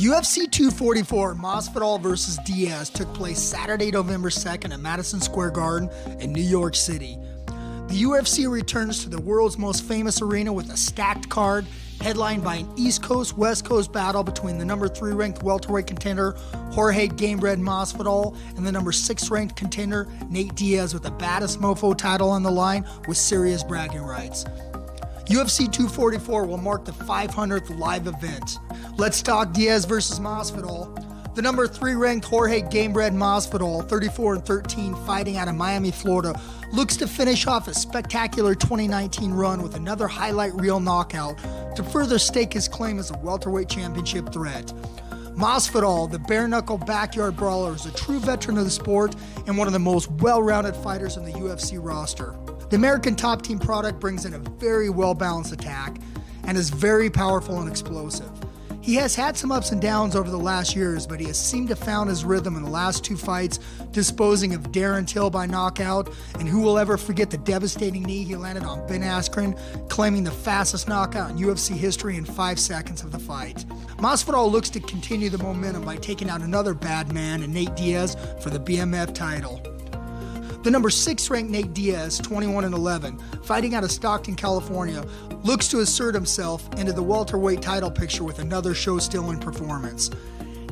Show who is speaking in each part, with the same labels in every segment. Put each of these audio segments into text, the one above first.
Speaker 1: UFC 244 Masvidal vs. Diaz took place Saturday, November 2nd at Madison Square Garden in New York City. The UFC returns to the world's most famous arena with a stacked card, headlined by an East Coast-West Coast battle between the number 3 ranked welterweight contender Jorge Gamebred Masvidal and the number 6 ranked contender Nate Diaz, with the baddest mofo title on the line with serious bragging rights. UFC 244 will mark the 500th live event. Let's talk Diaz versus Masvidal. The number 3 ranked Jorge Gamebred Masvidal, 34-13, fighting out of Miami, Florida, looks to finish off a spectacular 2019 run with another highlight reel knockout to further stake his claim as a welterweight championship threat. Masvidal, the bare-knuckle backyard brawler, is a true veteran of the sport and one of the most well-rounded fighters on the UFC roster. The American Top Team product brings in a very well-balanced attack and is very powerful and explosive. He has had some ups and downs over the last years, but he has seemed to found his rhythm in the last 2 fights, disposing of Darren Till by knockout, and who will ever forget the devastating knee he landed on Ben Askren, claiming the fastest knockout in UFC history in 5 seconds of the fight. Masvidal looks to continue the momentum by taking out another bad man in Nate Diaz for the BMF title. The number 6 ranked Nate Diaz, 21-11, fighting out of Stockton, California, looks to assert himself into the welterweight title picture with another show-stealing performance.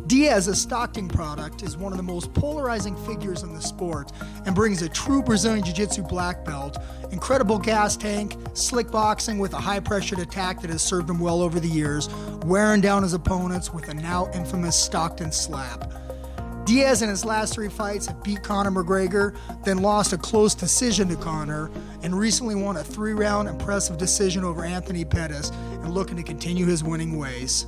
Speaker 1: Diaz, a Stockton product, is one of the most polarizing figures in the sport and brings a true Brazilian Jiu-Jitsu black belt, incredible gas tank, slick boxing with a high-pressured attack that has served him well over the years, wearing down his opponents with a now infamous Stockton slap. Diaz in his last 3 fights have beat Conor McGregor, then lost a close decision to Conor, and recently won a 3-round impressive decision over Anthony Pettis, and looking to continue his winning ways.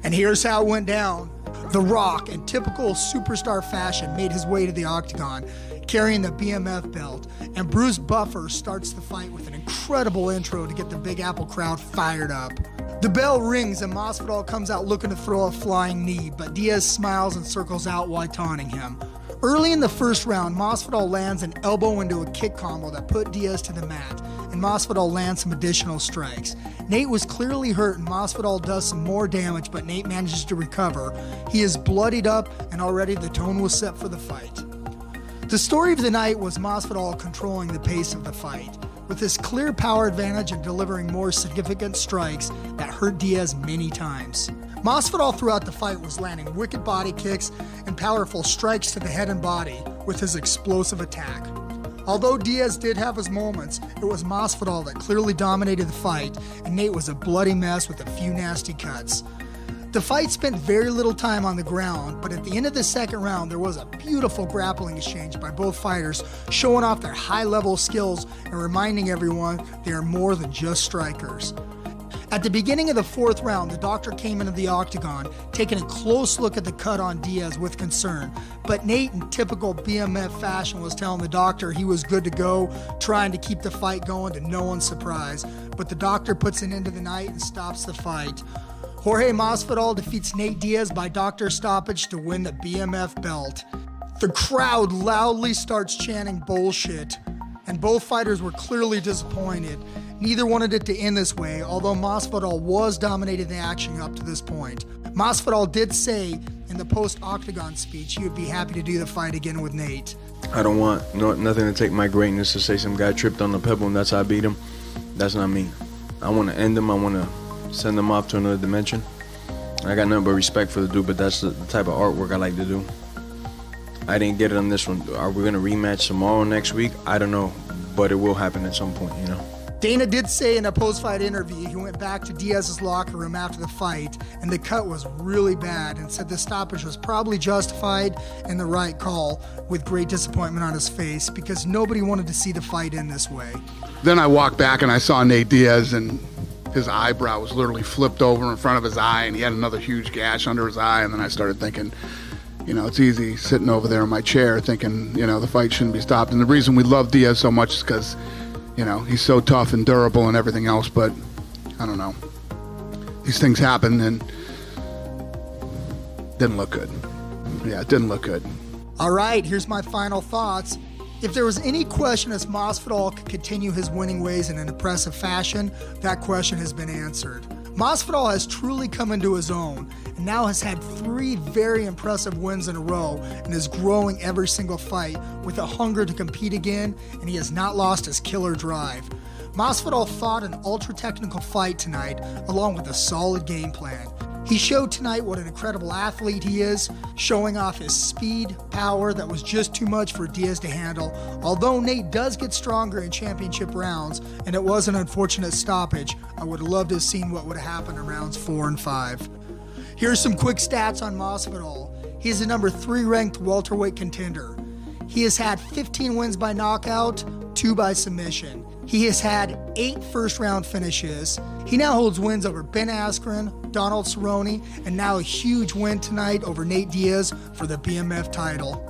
Speaker 1: And here's how it went down. The Rock, in typical superstar fashion, made his way to the octagon, carrying the BMF belt, and Bruce Buffer starts the fight with an incredible intro to get the Big Apple crowd fired up. The bell rings and Masvidal comes out looking to throw a flying knee, but Diaz smiles and circles out while taunting him. Early in the first round, Masvidal lands an elbow into a kick combo that put Diaz to the mat, and Masvidal lands some additional strikes. Nate was clearly hurt and Masvidal does some more damage, but Nate manages to recover. He is bloodied up and already the tone was set for the fight. The story of the night was Masvidal controlling the pace of the fight, with his clear power advantage and delivering more significant strikes that hurt Diaz many times. Masvidal throughout the fight was landing wicked body kicks and powerful strikes to the head and body with his explosive attack. Although Diaz did have his moments, it was Masvidal that clearly dominated the fight, and Nate was a bloody mess with a few nasty cuts. The fight spent very little time on the ground, but at the end of the second round, there was a beautiful grappling exchange by both fighters, showing off their high-level skills and reminding everyone they are more than just strikers. At the beginning of the 4th round, the doctor came into the octagon, taking a close look at the cut on Diaz with concern, but Nate, in typical BMF fashion, was telling the doctor he was good to go, trying to keep the fight going to no one's surprise, but the doctor puts an end to the night and stops the fight. Jorge Masvidal defeats Nate Diaz by doctor stoppage to win the BMF belt. The crowd loudly starts chanting bullshit, and both fighters were clearly disappointed. Neither wanted it to end this way, although Masvidal was dominating the action up to this point. Masvidal did say in the post-octagon speech he would be happy to do the fight again with Nate.
Speaker 2: I don't want nothing to take my greatness to say some guy tripped on the pebble and that's how I beat him. That's not me. I want to end him. I want to send them off to another dimension. I got nothing but respect for the dude, but that's the type of artwork I like to do. I didn't get it on this one. Are we going to rematch tomorrow, next week? I don't know, but it will happen at some point, you know.
Speaker 1: Dana did say in a post-fight interview he went back to Diaz's locker room after the fight, and the cut was really bad, and said the stoppage was probably justified and the right call, with great disappointment on his face, because nobody wanted to see the fight end this way.
Speaker 3: Then I walked back and I saw Nate Diaz, and his eyebrow was literally flipped over in front of his eye, and he had another huge gash under his eye. And then I started thinking, you know, it's easy sitting over there in my chair thinking, you know, the fight shouldn't be stopped. And the reason we love Diaz so much is because, you know, he's so tough and durable and everything else. But I don't know, these things happen, and didn't look good. Yeah, it didn't look good.
Speaker 1: All right, here's my final thoughts. If there was any question as Masvidal could continue his winning ways in an impressive fashion, that question has been answered. Masvidal has truly come into his own, and and now has had 3 very impressive wins in a row and is growing every single fight with a hunger to compete again, and he has not lost his killer drive. Masvidal fought an ultra-technical fight tonight along with a solid game plan. He showed tonight what an incredible athlete he is, showing off his speed, power that was just too much for Diaz to handle. Although Nate does get stronger in championship rounds, and it was an unfortunate stoppage, I would have loved to have seen what would have happened in rounds 4 and 5. Here's some quick stats on Masvidal. He is the number 3 ranked welterweight contender. He has had 15 wins by knockout, 2 by submission. He has had 8 first-round finishes. He now holds wins over Ben Askren, Donald Cerrone, and now a huge win tonight over Nate Diaz for the BMF title.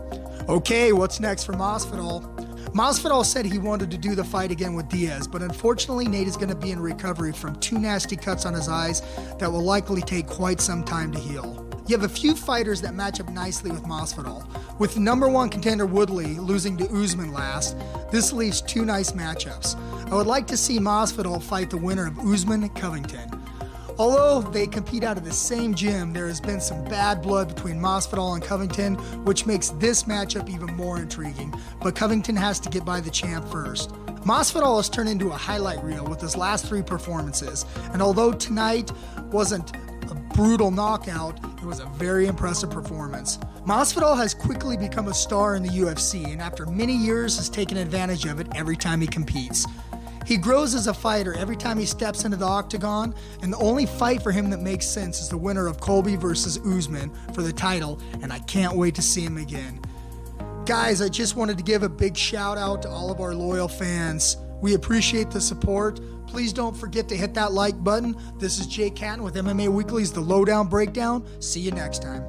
Speaker 1: Okay, what's next for Masvidal? Masvidal said he wanted to do the fight again with Diaz, but unfortunately Nate is going to be in recovery from 2 nasty cuts on his eyes that will likely take quite some time to heal. You have a few fighters that match up nicely with Masvidal. With number 1 contender Woodley losing to Usman last, this leaves 2 nice matchups. I would like to see Masvidal fight the winner of Usman and Covington. Although they compete out of the same gym, there has been some bad blood between Masvidal and Covington, which makes this matchup even more intriguing, but Covington has to get by the champ first. Masvidal has turned into a highlight reel with his last 3 performances, and although tonight wasn't a brutal knockout, it was a very impressive performance. Masvidal has quickly become a star in the UFC, and after many years has taken advantage of it every time he competes. He grows as a fighter every time he steps into the octagon, and the only fight for him that makes sense is the winner of Colby versus Usman for the title, and I can't wait to see him again. Guys, I just wanted to give a big shout out to all of our loyal fans. We appreciate the support. Please don't forget to hit that like button. This is Jay Catton with MMA Weekly's The Lowdown Breakdown. See you next time.